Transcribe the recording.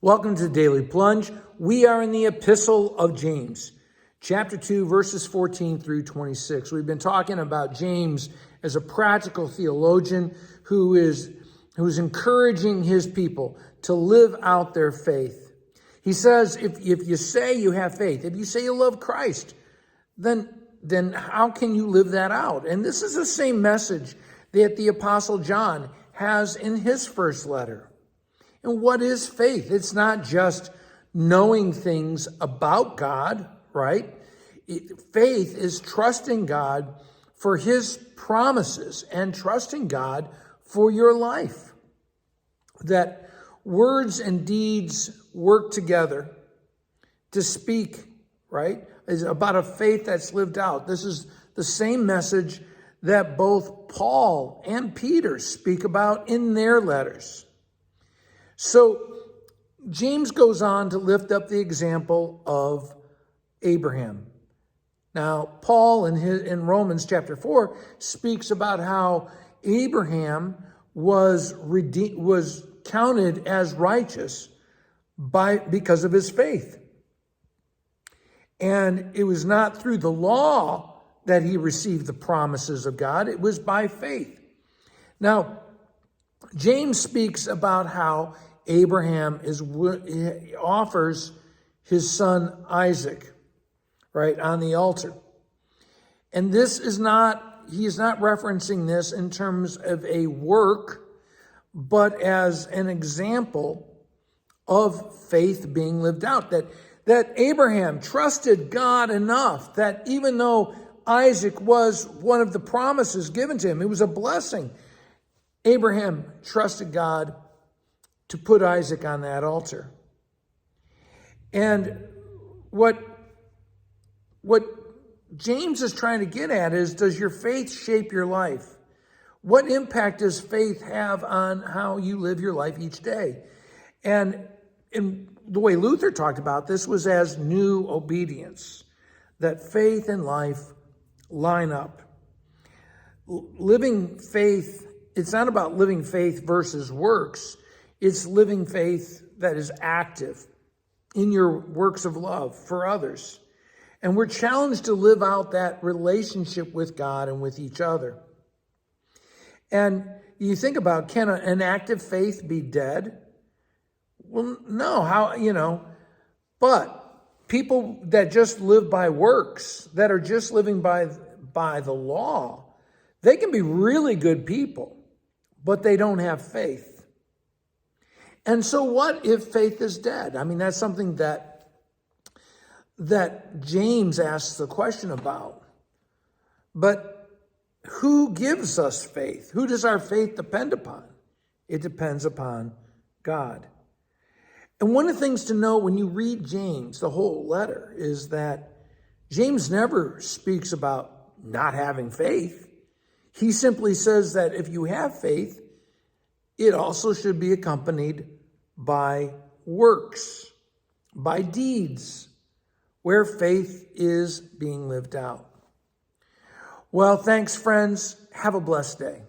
Welcome to Daily Plunge. We are in the Epistle of James, chapter 2, verses 14 through 26. We've been talking about James as a practical theologian who's encouraging his people to live out their faith. He says, if you say you have faith, if you say you love Christ, then how can you live that out? And this is the same message that the Apostle John has in his first letter. And what is faith? It's not just knowing things about God, right? Faith is trusting God for his promises and trusting God for your life. That words and deeds work together to speak, right? Is about a faith that's lived out. This is the same message that both Paul and Peter speak about in their letters. So James goes on to lift up the example of Abraham. Now, Paul in Romans chapter 4 speaks about how Abraham was counted as righteous because of his faith. And it was not through the law that he received the promises of God. It was by faith. Now, James speaks about how Abraham offers his son Isaac, right, on the altar. And he is not referencing this in terms of a work, but as an example of faith being lived out. That Abraham trusted God enough that even though Isaac was one of the promises given to him, it was a blessing, Abraham trusted God to put Isaac on that altar. And what James is trying to get at is, does your faith shape your life? What impact does faith have on how you live your life each day? And the way Luther talked about this was as new obedience, that faith and life line up. Living faith, it's not about living faith versus works. It's living faith that is active in your works of love for others. And we're challenged to live out that relationship with God and with each other. And you think about, can an active faith be dead? Well, no, but people that just live by works, that are just living by the law, they can be really good people, but they don't have faith. And so what if faith is dead? I mean, that's something that James asks the question about. But who gives us faith? Who does our faith depend upon? It depends upon God. And one of the things to know when you read James, the whole letter, is that James never speaks about not having faith. He simply says that if you have faith, it also should be accompanied by works, by deeds, where faith is being lived out. Well, thanks, friends. Have a blessed day.